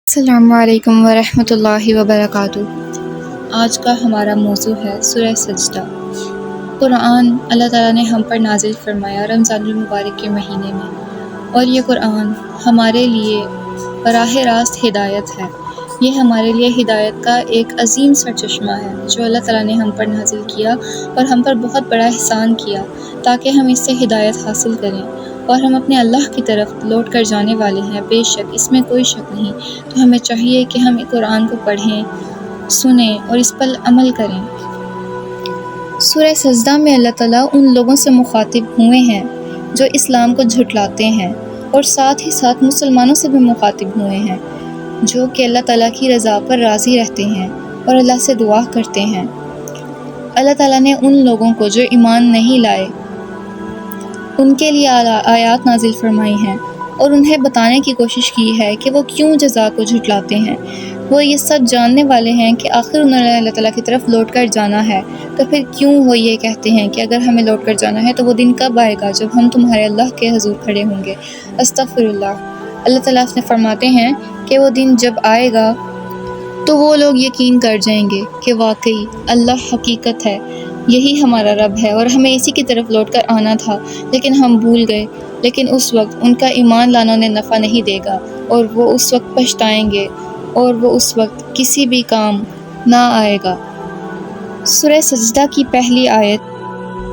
السلام علیکم ورحمۃ اللہ وبرکاتہ۔ آج کا ہمارا موضوع ہے سورہ سجدہ۔ قرآن اللہ تعالیٰ نے ہم پر نازل فرمایا رمضان المبارک کے مہینے میں، اور یہ قرآن ہمارے لیے براہ راست ہدایت ہے۔ یہ ہمارے لیے ہدایت کا ایک عظیم سرچشمہ ہے جو اللہ تعالیٰ نے ہم پر نازل کیا اور ہم پر بہت بڑا احسان کیا تاکہ ہم اس سے ہدایت حاصل کریں اور ہم اپنے اللہ کی طرف لوٹ کر جانے والے ہیں۔ بے شک اس میں کوئی شک نہیں، تو ہمیں چاہیے کہ ہم قرآن کو پڑھیں، سنیں اور اس پر عمل کریں۔ سورہ سجدہ میں اللہ تعالیٰ ان لوگوں سے مخاطب ہوئے ہیں جو اسلام کو جھٹلاتے ہیں، اور ساتھ ہی ساتھ مسلمانوں سے بھی مخاطب ہوئے ہیں جو کہ اللہ تعالیٰ کی رضا پر راضی رہتے ہیں اور اللہ سے دعا کرتے ہیں۔ اللہ تعالیٰ نے ان لوگوں کو جو ایمان نہیں لائے ان کے لیے آیات نازل فرمائی ہیں اور انہیں بتانے کی کوشش کی ہے کہ وہ کیوں جزا کو جھٹلاتے ہیں۔ وہ یہ سب جاننے والے ہیں کہ آخر انہوں نے اللہ تعالیٰ کی طرف لوٹ کر جانا ہے، تو پھر کیوں وہ یہ کہتے ہیں کہ اگر ہمیں لوٹ کر جانا ہے تو وہ دن کب آئے گا جب ہم تمہارے اللہ کے حضور کھڑے ہوں گے۔ استغفر اللہ۔ اللہ تعالیٰ نے فرماتے ہیں کہ وہ دن جب آئے گا تو وہ لوگ یقین کر جائیں گے کہ واقعی اللہ حقیقت ہے، یہی ہمارا رب ہے اور ہمیں اسی کی طرف لوٹ کر آنا تھا، لیکن ہم بھول گئے۔ لیکن اس وقت ان کا ایمان لانا انہیں نفع نہیں دے گا، اور وہ اس وقت پچھتائیں گے، اور وہ اس وقت کسی بھی کام نہ آئے گا۔ سورہ سجدہ کی پہلی آیت۔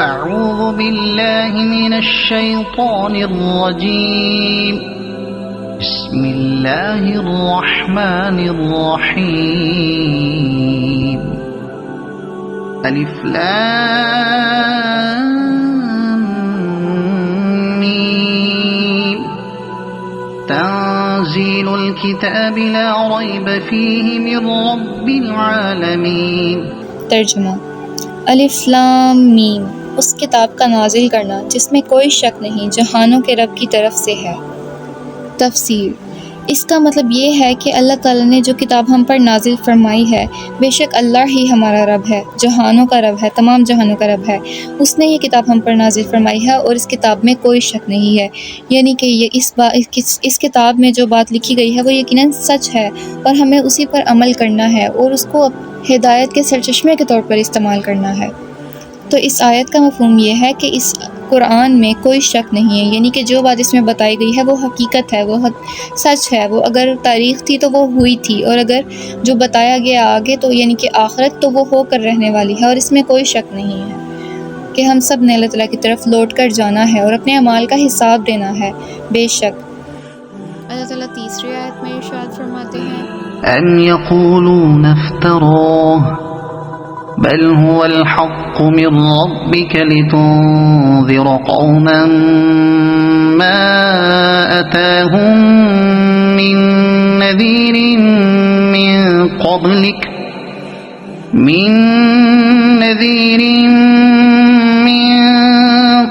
اعوذ باللہ من الشیطان الرجیم، بسم اللہ الرحمن الرحیم، الف لام میم، تنزیل الکتاب لا ریب فیہ من رب العالمین۔ ترجمہ: الف لام میم، اس کتاب کا نازل کرنا جس میں کوئی شک نہیں، جہانوں کے رب کی طرف سے ہے۔ تفسیر: اس کا مطلب یہ ہے کہ اللہ تعالیٰ نے جو کتاب ہم پر نازل فرمائی ہے، بے شک اللہ ہی ہمارا رب ہے، جہانوں کا رب ہے، تمام جہانوں کا رب ہے۔ اس نے یہ کتاب ہم پر نازل فرمائی ہے اور اس کتاب میں کوئی شک نہیں ہے، یعنی کہ یہ اس کتاب میں جو بات لکھی گئی ہے وہ یقیناً سچ ہے، اور ہمیں اسی پر عمل کرنا ہے اور اس کو ہدایت کے سرچشمے کے طور پر استعمال کرنا ہے۔ تو اس آیت کا مفہوم یہ ہے کہ اس قرآن میں کوئی شک نہیں ہے، یعنی کہ جو بات اس میں بتائی گئی ہے وہ حقیقت ہے، وہ سچ ہے، وہ اگر تاریخ تھی تو وہ ہوئی تھی، اور اگر جو بتایا گیا آگے تو یعنی کہ آخرت، تو وہ ہو کر رہنے والی ہے، اور اس میں کوئی شک نہیں ہے کہ ہم سب نے اللہ تعالیٰ کی طرف لوٹ کر جانا ہے اور اپنے اعمال کا حساب دینا ہے۔ بے شک اللہ تعالیٰ تیسری آیت میں ارشاد فرماتے ہیں: ام یقولون افتراہ بل هو الحق من ربك لتنذر قوما ما أتاهم من نذير من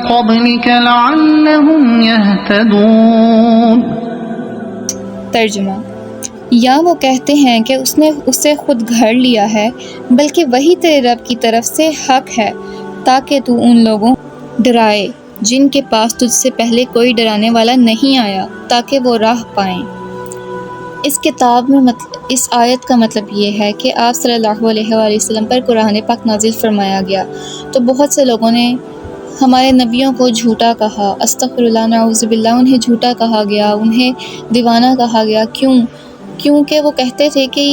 قبلك لعلهم يهتدون۔ ترجمہ: یا وہ کہتے ہیں کہ اس نے اسے خود گھڑ لیا ہے، بلکہ وہی تیرے رب کی طرف سے حق ہے تاکہ تو ان لوگوں ڈرائے جن کے پاس تجھ سے پہلے کوئی ڈرانے والا نہیں آیا، تاکہ وہ راہ پائیں۔ اس کتاب میں اس آیت کا مطلب یہ ہے کہ آپ صلی اللہ علیہ وآلہ وسلم پر قرآن پاک نازل فرمایا گیا، تو بہت سے لوگوں نے ہمارے نبیوں کو جھوٹا کہا، استغفر اللہ، نعوذ باللہ، انہیں جھوٹا کہا گیا، انہیں دیوانہ کہا گیا۔ کیونکہ وہ کہتے تھے کہ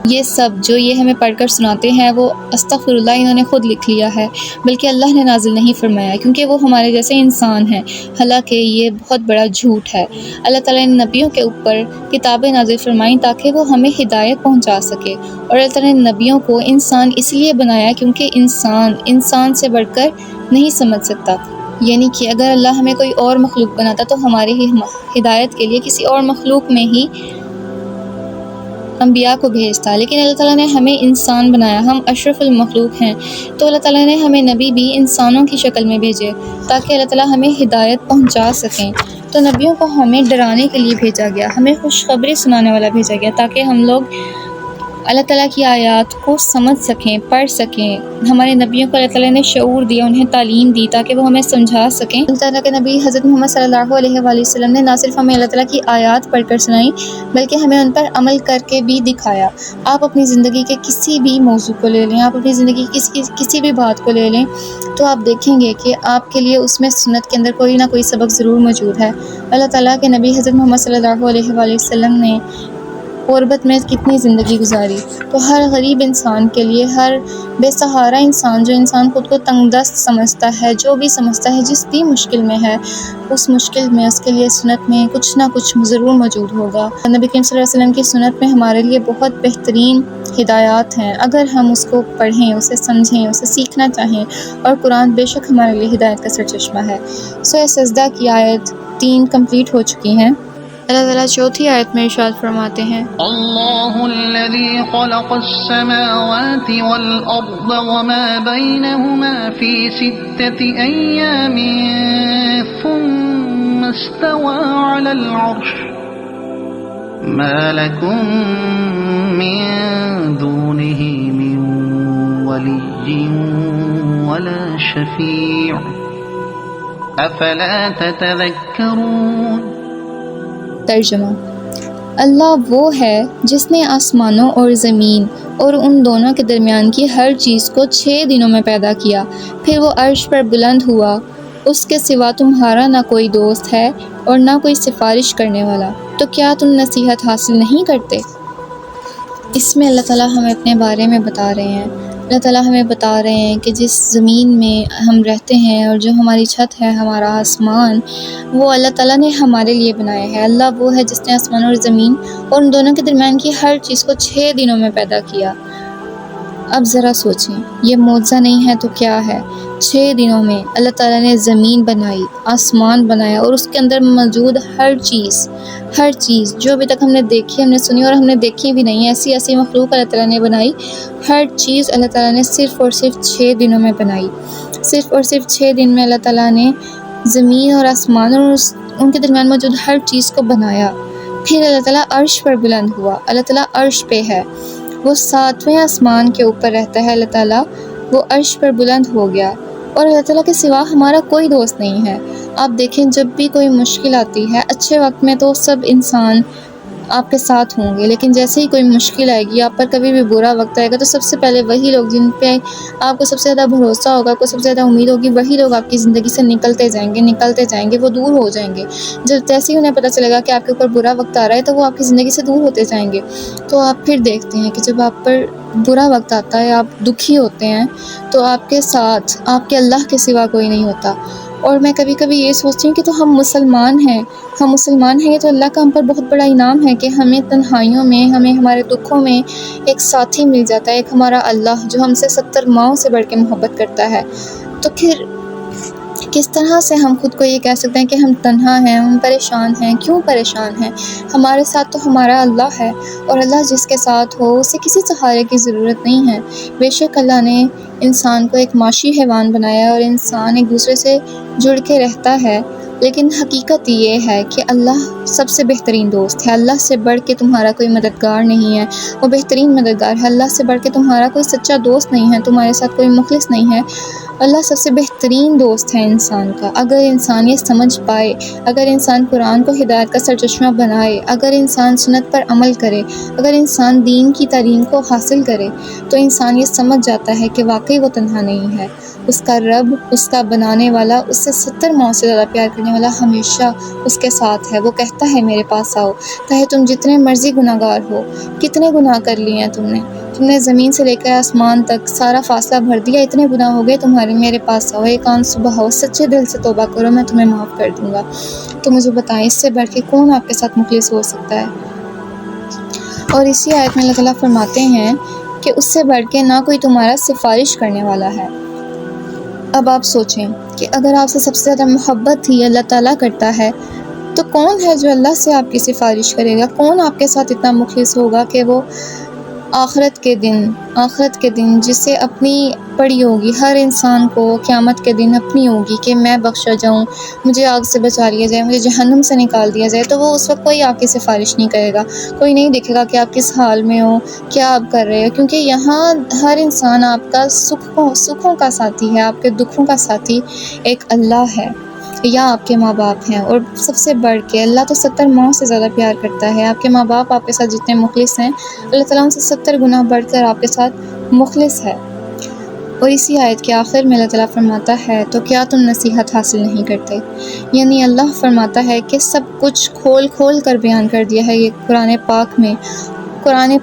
یہ سب جو یہ ہمیں پڑھ کر سناتے ہیں وہ استغفر اللہ انہوں نے خود لکھ لیا ہے، بلکہ اللہ نے نازل نہیں فرمایا، کیونکہ وہ ہمارے جیسے انسان ہیں، حالانکہ یہ بہت بڑا جھوٹ ہے۔ اللہ تعالیٰ نے نبیوں کے اوپر کتابیں نازل فرمائیں تاکہ وہ ہمیں ہدایت پہنچا سکے، اور اللہ تعالیٰ نے نبیوں کو انسان اس لیے بنایا کیونکہ انسان سے بڑھ کر نہیں سمجھ سکتا، یعنی کہ اگر اللہ ہمیں کوئی اور مخلوق بناتا تو ہماری ہی ہدایت کے لیے کسی اور مخلوق میں ہی انبیاء کو بھیجتا، لیکن اللہ تعالیٰ نے ہمیں انسان بنایا، ہم اشرف المخلوق ہیں، تو اللہ تعالیٰ نے ہمیں نبی بھی انسانوں کی شکل میں بھیجے تاکہ اللہ تعالیٰ ہمیں ہدایت پہنچا سکیں۔ تو نبیوں کو ہمیں ڈرانے کے لیے بھیجا گیا، ہمیں خوشخبری سنانے والا بھیجا گیا تاکہ ہم لوگ اللہ تعالیٰ کی آیات کو سمجھ سکیں، پڑھ سکیں۔ ہمارے نبیوں کو اللہ تعالیٰ نے شعور دیا، انہیں تعلیم دی تاکہ وہ ہمیں سمجھا سکیں۔ اللہ تعالیٰ کے نبی حضرت محمد صلی اللہ علیہ وآلہ وسلم نے نہ صرف ہمیں اللہ تعالیٰ کی آیات پڑھ کر سنائیں بلکہ ہمیں ان پر عمل کر کے بھی دکھایا۔ آپ اپنی زندگی کے کسی بھی موضوع کو لے لیں، آپ اپنی زندگی کی کسی بھی بات کو لے لیں تو آپ دیکھیں گے کہ آپ کے لیے اس میں سنت کے اندر کوئی نہ کوئی سبق ضرور موجود ہے۔ اللہ تعالیٰ کے نبی حضرت محمد صلی اللہ علیہ وآلہ وسلم نے غربت میں کتنی زندگی گزاری، تو ہر غریب انسان کے لیے، ہر بے سہارا انسان، جو انسان خود کو تنگ دست سمجھتا ہے، جو بھی سمجھتا ہے جس بھی مشکل میں ہے، اس مشکل میں اس کے لیے سنت میں کچھ نہ کچھ ضرور موجود ہوگا۔ نبی کریم صلی اللہ علیہ وسلم کی سنت میں ہمارے لیے بہت بہترین ہدایات ہیں، اگر ہم اس کو پڑھیں، اسے سمجھیں، اسے سیکھنا چاہیں، اور قرآن بے شک ہمارے لیے ہدایت کا سرچشمہ ہے۔ سورہ سجدہ کی آیت 3 کمپلیٹ ہو چکی ہیں۔ اللہ تعالیٰ چوتھی آیت میں ارشاد فرماتے ہیں، اللہ الذي خلق السماوات والأرض وما بينهما في 6 أيام ثم استوى على العرش ما لكم من دونه من ولي ولا شفيع أفلا تتذكرون۔ ترجمہ: اللہ وہ ہے جس نے آسمانوں اور زمین اور ان دونوں کے درمیان کی ہر چیز کو 6 دنوں میں پیدا کیا، پھر وہ عرش پر بلند ہوا، اس کے سوا تمہارا نہ کوئی دوست ہے اور نہ کوئی سفارش کرنے والا، تو کیا تم نصیحت حاصل نہیں کرتے؟ اس میں اللہ تعالیٰ ہمیں اپنے بارے میں بتا رہے ہیں۔ اللہ تعالیٰ ہمیں بتا رہے ہیں کہ جس زمین میں ہم رہتے ہیں اور جو ہماری چھت ہے، ہمارا آسمان، وہ اللہ تعالیٰ نے ہمارے لیے بنایا ہے۔ اللہ وہ ہے جس نے آسمان اور زمین اور ان دونوں کے درمیان کی ہر چیز کو 6 دنوں میں پیدا کیا۔ اب ذرا سوچیں، یہ معجزہ نہیں ہے تو کیا ہے؟ 6 دنوں میں اللہ تعالیٰ نے زمین بنائی، آسمان بنایا، اور اس کے اندر موجود ہر چیز جو ابھی تک ہم نے دیکھی، ہم نے سنی اور ہم نے دیکھی بھی نہیں، ایسی مخلوق اللہ تعالیٰ نے بنائی، ہر چیز اللہ تعالیٰ نے صرف اور صرف 6 دنوں میں بنائی۔ صرف اور صرف 6 دن میں اللہ تعالیٰ نے زمین اور آسمان اور ان کے درمیان موجود ہر چیز کو بنایا۔ پھر اللہ تعالیٰ عرش پر بلند ہوا، اللہ تعالیٰ عرش پہ ہے، وہ 7ویں آسمان کے اوپر رہتا ہے، اللہ تعالیٰ وہ عرش پر بلند ہو گیا، اور اللہ تعالیٰ کے سوا ہمارا کوئی دوست نہیں ہے۔ آپ دیکھیں، جب بھی کوئی مشکل آتی ہے، اچھے وقت میں تو سب انسان آپ کے ساتھ ہوں گے، لیکن جیسے ہی کوئی مشکل آئے گی، آپ پر کبھی بھی برا وقت آئے گا، تو سب سے پہلے وہی لوگ جن پہ آپ کو سب سے زیادہ بھروسہ ہوگا، آپ کو سب سے زیادہ امید ہوگی، وہی لوگ آپ کی زندگی سے نکلتے جائیں گے، وہ دور ہو جائیں گے۔ جب جیسے ہی انہیں پتہ چلے گا کہ آپ کے اوپر برا وقت آ رہا ہے، تو وہ آپ کی زندگی سے دور ہوتے جائیں گے۔ تو آپ پھر دیکھتے ہیں کہ جب آپ پر برا وقت آتا ہے، آپ دکھی ہوتے ہیں، تو آپ کے ساتھ آپ کے اللہ کے سوا کوئی نہیں ہوتا۔ اور میں کبھی کبھی یہ سوچتی ہوں کہ تو ہم مسلمان ہیں، یہ تو اللہ کا ہم پر بہت بڑا انعام ہے کہ ہمیں تنہائیوں میں، ہمیں ہمارے دکھوں میں ایک ساتھی مل جاتا ہے، ایک ہمارا اللہ جو ہم سے 70 ماؤں سے بڑھ کے محبت کرتا ہے۔ تو پھر کس طرح سے ہم خود کو یہ کہہ سکتے ہیں کہ ہم تنہا ہیں، ہم پریشان ہیں؟ کیوں پریشان ہیں؟ ہمارے ساتھ تو ہمارا اللہ ہے، اور اللہ جس کے ساتھ ہو اسے کسی سہارے کی ضرورت نہیں ہے۔ بے شک اللہ نے انسان کو ایک معاشی حیوان بنایا، اور انسان ایک دوسرے سے جڑ کے رہتا ہے، لیکن حقیقت یہ ہے کہ اللہ سب سے بہترین دوست ہے۔ اللہ سے بڑھ کے تمہارا کوئی مددگار نہیں ہے، وہ بہترین مددگار ہے۔ اللہ سے بڑھ کے تمہارا کوئی سچا دوست نہیں ہے، تمہارے ساتھ کوئی مخلص نہیں ہے۔ اللہ سب سے بہترین دوست ہے انسان کا۔ اگر انسان یہ سمجھ پائے، اگر انسان قرآن کو ہدایت کا سرچشمہ بنائے، اگر انسان سنت پر عمل کرے، اگر انسان دین کی تعلیم کو حاصل کرے، تو انسان یہ سمجھ جاتا ہے کہ واقعی وہ تنہا نہیں ہے۔ اس کا رب، اس کا بنانے والا، اس سے 70 ماؤں سے زیادہ پیار کرنے والا ہمیشہ اس کے ساتھ ہے۔ وہ کہتا ہے میرے پاس آؤ، چاہے تم جتنے مرضی گناہ گار ہو۔ کتنے گناہ کر لیے ہیں تم نے زمین سے لے کر آسمان تک سارا فاصلہ بھر دیا، اتنے گناہ ہو گئے تمہارے، میرے پاس آؤ، ایک آن صبح ہو، سچے دل سے توبہ کرو، میں تمہیں معاف کر دوں گا۔ تو مجھے بتائیں، اس سے بڑھ کے کون آپ کے ساتھ مخلص ہو سکتا ہے؟ اور اسی آیت میں اللہ تعالیٰ فرماتے ہیں کہ اس سے بڑھ کے نہ کوئی تمہارا سفارش کرنے والا ہے۔ اب آپ سوچیں کہ اگر آپ سے سب سے زیادہ محبت ہی اللہ تعالیٰ کرتا ہے، تو کون ہے جو اللہ سے آپ کی سفارش کرے گا؟ کون آپ کے ساتھ اتنا مخلص ہوگا کہ وہ آخرت کے دن جسے اپنی پڑی ہوگی، ہر انسان کو قیامت کے دن اپنی ہوگی کہ میں بخشا جاؤں، مجھے آگ سے بچا لیا جائے، مجھے جہنم سے نکال دیا جائے، تو وہ اس وقت کوئی آپ کی سفارش نہیں کرے گا، کوئی نہیں دیکھے گا کہ آپ کس حال میں ہو، کیا آپ کر رہے ہو، کیونکہ یہاں ہر انسان آپ کا سکھوں کا ساتھی ہے، آپ کے دکھوں کا ساتھی ایک اللہ ہے یا آپ کے ماں باپ ہیں۔ اور سب سے بڑھ کے اللہ تو 70 ماؤں سے زیادہ پیار کرتا ہے، آپ کے ماں باپ آپ کے ساتھ جتنے مخلص ہیں، اللہ تعالیٰ ان سے 70 گنا بڑھ کر آپ کے ساتھ مخلص ہے۔ اور اسی آیت کے آخر میں اللہ تعالیٰ فرماتا ہے تو کیا تم نصیحت حاصل نہیں کرتے؟ یعنی اللہ فرماتا ہے کہ سب کچھ کھول کھول کر بیان کر دیا ہے، یہ قرآن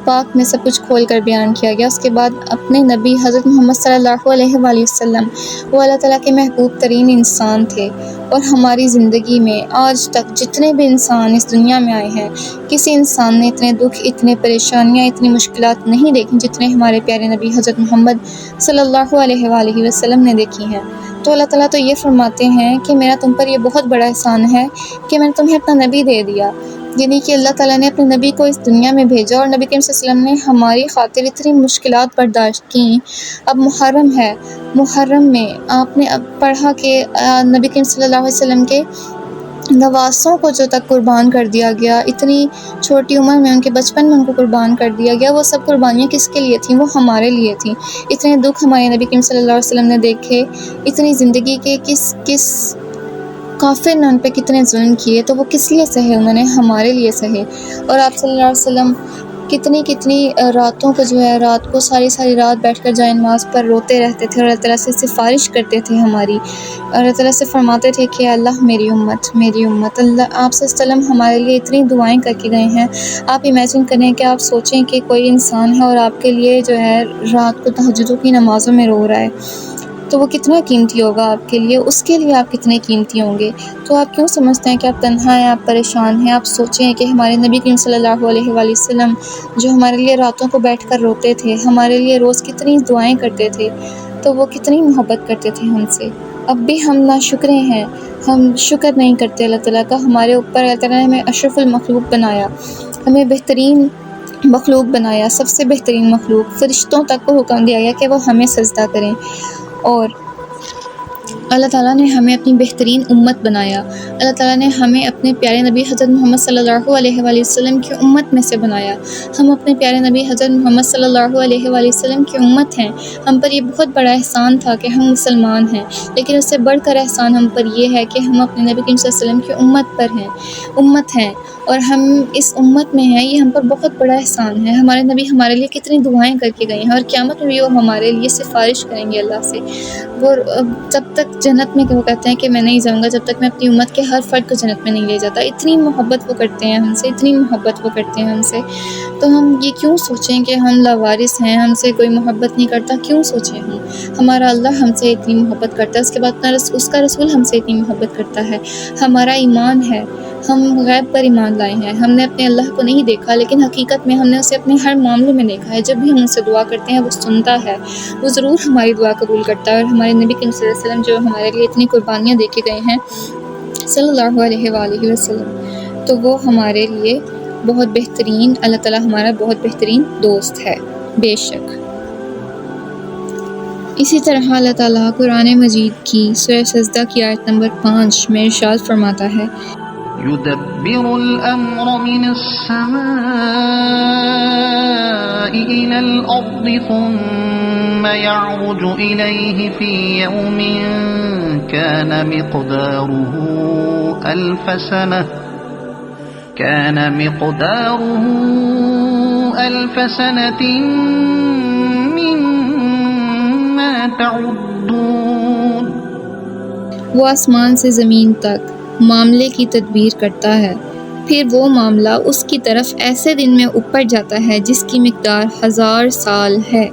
پاک میں سب کچھ کھول کر بیان کیا گیا۔ اس کے بعد اپنے نبی حضرت محمد صلی اللہ علیہ وآلہ وسلم، وہ اللہ تعالیٰ کے محبوب ترین انسان تھے، اور ہماری زندگی میں آج تک جتنے بھی انسان اس دنیا میں آئے ہیں، کسی انسان نے اتنے دکھ، اتنے پریشانیاں، اتنی مشکلات نہیں دیکھی جتنے ہمارے پیارے نبی حضرت محمد صلی اللہ علیہ وآلہ وسلم نے دیکھی ہیں۔ تو اللہ تعالیٰ تو یہ فرماتے ہیں کہ میرا تم پر یہ بہت بڑا احسان ہے کہ میں نے تمہیں اپنا نبی دے دیا، یعنی کہ اللہ تعالیٰ نے اپنے نبی کو اس دنیا میں بھیجا، اور نبی کریم صلی اللہ علیہ وسلم نے ہماری خاطر اتنی مشکلات برداشت کیں۔ اب محرم ہے، محرم میں آپ نے اب پڑھا کہ نبی کریم صلی اللہ علیہ وسلم کے نواسوں کو جو تک قربان کر دیا گیا، اتنی چھوٹی عمر میں، ان کے بچپن میں ان کو قربان کر دیا گیا، وہ سب قربانیاں کس کے لیے تھیں؟ وہ ہمارے لیے تھیں۔ اتنے دکھ ہمارے نبی کریم صلی اللہ علیہ وسلم نے دیکھے، اتنی زندگی کے کس کافر نے ان پہ کتنے ظلم کیے، تو وہ کس لیے سہے؟ انہوں نے ہمارے لیے سہے۔ اور آپ صلی اللہ علیہ وسلم کتنی راتوں کو جو ہے، رات کو ساری رات بیٹھ کر جائے نماز پر روتے رہتے تھے، اور اللہ تعالیٰ سے سفارش کرتے تھے ہماری، اور اللہ تعالیٰ سے فرماتے تھے کہ اللہ میری امت اللہ۔ آپ صلی اللہ علیہ وسلم ہمارے لیے اتنی دعائیں کر کے گئے ہیں۔ آپ امیجن کریں کہ آپ سوچیں کہ کوئی انسان ہے اور آپ کے لیے جو ہے رات کو تہجدوں کی نمازوں میں رو رہا ہے، تو وہ کتنا قیمتی ہوگا آپ کے لیے، اس کے لیے آپ کتنے قیمتی ہوں گے۔ تو آپ کیوں سمجھتے ہیں کہ آپ تنہا ہیں، آپ پریشان ہیں؟ آپ سوچیں کہ ہمارے نبی کریم صلی اللہ علیہ وآلہ وسلم جو ہمارے لیے راتوں کو بیٹھ کر روتے تھے، ہمارے لیے روز کتنی دعائیں کرتے تھے، تو وہ کتنی محبت کرتے تھے ہم سے۔ اب بھی ہم ناشکرے ہیں، ہم شکر نہیں کرتے اللہ تعالیٰ کا۔ ہمارے اوپر اللہ تعالیٰ نے ہمیں اشرف المخلوق بنایا، ہمیں بہترین مخلوق بنایا، سب سے بہترین مخلوق، فرشتوں تک کو حکم دیا گیا کہ وہ ہمیں سجدہ کریں، اور اللہ تعالیٰ نے ہمیں اپنی بہترین امت بنایا۔ اللہ تعالیٰ نے ہمیں اپنے پیارے نبی حضرت محمد صلی اللہ علیہ وآلہ وسلم کی امت میں سے بنایا۔ ہم اپنے پیارے نبی حضرت محمد صلی اللہ علیہ وآلہ وسلم کی امت ہیں۔ ہم پر یہ بہت بڑا احسان تھا کہ ہم مسلمان ہیں، لیکن اس سے بڑھ کر احسان ہم پر یہ ہے کہ ہم اپنے نبی کریم صلی اللہ علیہ وسلم کی امت ہیں، اور ہم اس امت میں ہیں، یہ ہم پر بہت بڑا احسان ہے۔ ہمارے نبی ہمارے لیے کتنی دعائیں کر کے گئے ہیں، اور قیامت میں بھی وہ ہمارے لیے سفارش کریں گے اللہ سے۔ وہ جب تک جنت میں، وہ کہتے ہیں کہ میں نہیں جاؤں گا جب تک میں اپنی امت کے ہر فرد کو جنت میں نہیں لے جاتا۔ اتنی محبت وہ کرتے ہیں ہم سے، اتنی محبت وہ کرتے ہیں ہم سے۔ تو ہم یہ کیوں سوچیں کہ ہم لاوارث ہیں، ہم سے کوئی محبت نہیں کرتا؟ کیوں سوچیں ہمارا اللہ ہم سے اتنی محبت کرتا ہے، اس کے بعد اس کا رسول ہم سے اتنی محبت کرتا ہے۔ ہمارا ایمان ہے، ہم غیب پر ایمان لائے ہیں، ہم نے اپنے اللہ کو نہیں دیکھا، لیکن حقیقت میں ہم نے اسے اپنے ہر معاملے میں دیکھا ہے۔ جب بھی ہم اس سے دعا کرتے ہیں وہ سنتا ہے، وہ ضرور ہماری دعا قبول کرتا ہے۔ اور ہمارے نبی کریم صلی اللہ علیہ وسلم جو ہمارے لیے اتنی قربانیاں دے کے گئے ہیں صلی اللہ علیہ وآلہ وسلم، تو وہ ہمارے لیے بہت بہترین، اللہ تعالیٰ ہمارا بہت بہترین دوست ہے بے شک۔ اسی طرح اللہ تعالیٰ قرآن مجید کی سورہ سجدہ کی آیت نمبر 5 میں ارشاد فرماتا ہے، يدبر الأمر من السماء إلى الأرض ثم يعرج إليه في يوم كان مقداره ألف سنة مما تعدون۔ وہ آسمان سے زمین تک معاملے کی تدبیر کرتا ہے، پھر وہ معاملہ اس کی طرف ایسے دن میں اوپر جاتا ہے جس کی مقدار 1000 سال ہے،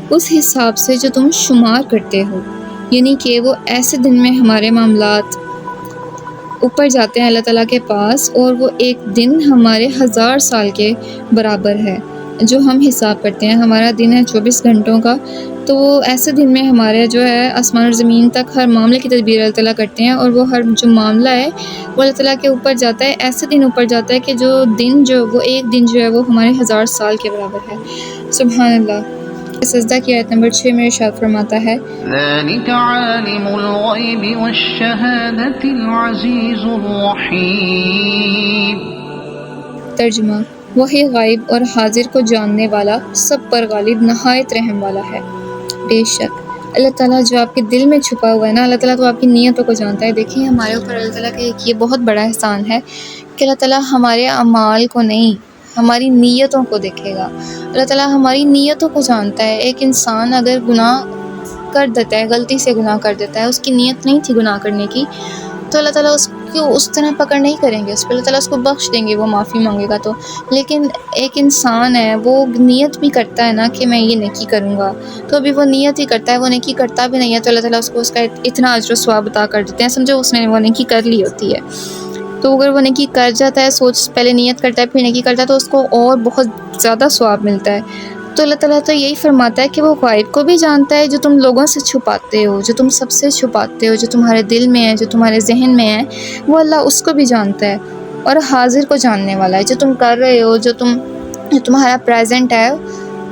اس حساب سے جو تم شمار کرتے ہو۔ یعنی کہ وہ ایسے دن میں ہمارے معاملات اوپر جاتے ہیں اللہ تعالیٰ کے پاس، اور وہ ایک دن ہمارے 1000 سال کے برابر ہے۔ جو ہم حساب کرتے ہیں، ہمارا دن ہے 24 گھنٹوں کا، تو وہ ایسے دن میں ہمارے جو ہے آسمان اور زمین تک ہر معاملے کی تدبیر اللہ تعالیٰ کرتے ہیں، اور وہ ہر جو معاملہ ہے وہ اللہ تعالیٰ کے اوپر جاتا ہے، ایسے دن اوپر جاتا ہے کہ جو دن جو وہ ایک دن جو ہے وہ ہمارے 1000 سال کے برابر ہے۔ سبحان اللہ۔ سجدہ کی آیت نمبر 6 میں ارشاد فرماتا ہے، ذلك عالم الغيب والشهادة العزيز الرحيم۔ ترجمہ، وہی غائب اور حاضر کو جاننے والا، سب پر غالب، نہایت رحم والا ہے۔ بے شک اللہ تعالیٰ جو آپ کے دل میں چھپا ہوا ہے نا، اللہ تعالیٰ تو آپ کی نیتوں کو جانتا ہے۔ دیکھیں ہمارے اوپر اللہ تعالیٰ کا ایک یہ بہت بڑا احسان ہے کہ اللہ تعالیٰ ہمارے اعمال کو نہیں، ہماری نیتوں کو دیکھے گا۔ اللہ تعالیٰ ہماری نیتوں کو جانتا ہے۔ ایک انسان اگر گناہ کر دیتا ہے، غلطی سے گناہ کر دیتا ہے، اس کی نیت نہیں تھی گناہ کرنے کی، تو اللہ تعالیٰ اس کو اس طرح پکڑ نہیں کریں گے، اس پہ اللہ تعالیٰ اس کو بخش دیں گے، وہ معافی مانگے گا تو۔ لیکن ایک انسان ہے، وہ نیت بھی کرتا ہے نا کہ میں یہ نیکی کروں گا، تو ابھی وہ نیت ہی کرتا ہے، وہ نیکی کرتا بھی نہیں ہے، تو اللہ تعالیٰ اس کو اس کا اتنا اجر و ثواب عطا کر دیتے ہیں، سمجھو اس نے وہ نیکی کر لی ہوتی ہے۔ تو اگر وہ نیکی کر جاتا ہے، پہلے نیت کرتا ہے پھر نیکی کرتا ہے، تو اس کو اور بہت زیادہ ثواب ملتا ہے۔ تو اللہ تعالیٰ تو یہی فرماتا ہے کہ وہ غائب کو بھی جانتا ہے، جو تم لوگوں سے چھپاتے ہو، جو تم سب سے چھپاتے ہو، جو تمہارے دل میں ہے، جو تمہارے ذہن میں ہے، وہ اللہ اس کو بھی جانتا ہے، اور حاضر کو جاننے والا ہے، جو تم کر رہے ہو، جو تمہارا پریزنٹ ہے،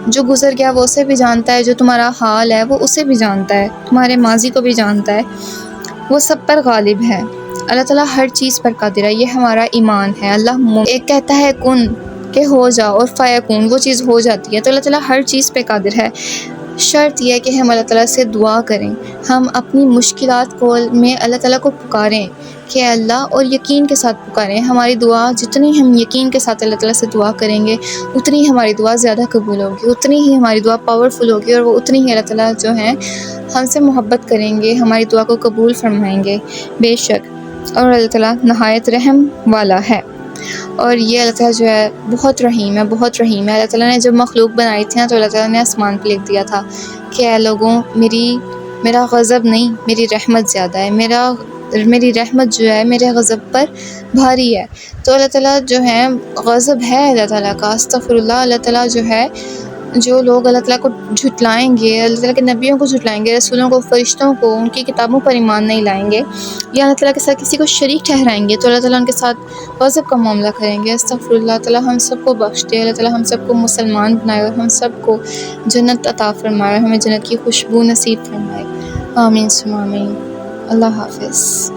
جو گزر گیا وہ اسے بھی جانتا ہے، جو تمہارا حال ہے وہ اسے بھی جانتا ہے، تمہارے ماضی کو بھی جانتا ہے، وہ سب پر غالب ہے۔ اللہ تعالیٰ ہر چیز پر قادر ہے، یہ ہمارا ایمان ہے۔ اللہ ایک کہتا ہے کن کہ ہو جا، اور فیکون، وہ چیز ہو جاتی ہے۔ تو اللہ تعالیٰ ہر چیز پہ قادر ہے۔ شرط یہ ہے کہ ہم اللہ تعالیٰ سے دعا کریں، ہم اپنی مشکلات میں اللہ تعالیٰ کو پکاریں کہ اللہ، اور یقین کے ساتھ پکاریں۔ ہماری دعا جتنی ہم یقین کے ساتھ اللہ تعالیٰ سے دعا کریں گے، اتنی ہماری دعا زیادہ قبول ہوگی، اتنی ہی ہماری دعا پاورفل ہوگی، اور وہ اتنی ہی اللہ تعالیٰ جو ہیں ہم سے محبت کریں گے، ہماری دعا کو قبول فرمائیں گے۔ بے شک اور اللہ تعالیٰ نہایت رحم والا ہے۔ اور یہ اللہ تعالیٰ جو ہے بہت رحیم ہے، بہت رحیم ہے۔ اللہ تعالیٰ نے جب مخلوق بنائی تھی نا، تو اللہ تعالیٰ نے آسمان پہ لکھ دیا تھا کہ اے لوگوں، میرا غضب نہیں، میری رحمت زیادہ ہے، میری رحمت جو ہے میرے غضب پر بھاری ہے۔ تو اللہ تعالیٰ جو ہے غضب ہے اللہ تعالیٰ کا، استغفر اللہ۔ اللہ تعالیٰ جو ہے، جو لوگ اللہ تعالیٰ کو جھٹلائیں گے، اللہ تعالیٰ کے نبیوں کو جھٹلائیں گے، رسولوں کو، فرشتوں کو، ان کی کتابوں پر ایمان نہیں لائیں گے، یا اللہ تعالیٰ کے ساتھ کسی کو شریک ٹھہرائیں گے، تو اللہ تعالیٰ ان کے ساتھ غضب کا معاملہ کریں گے۔ استغفر اللہ۔ تعالیٰ ہم سب کو بخش دے، اللہ تعالیٰ ہم سب کو مسلمان بنائے، اور ہم سب کو جنت عطا فرمائے، ہمیں جنت کی خوشبو نصیب فرمائے۔ آمین ثم آمین۔ اللہ حافظ۔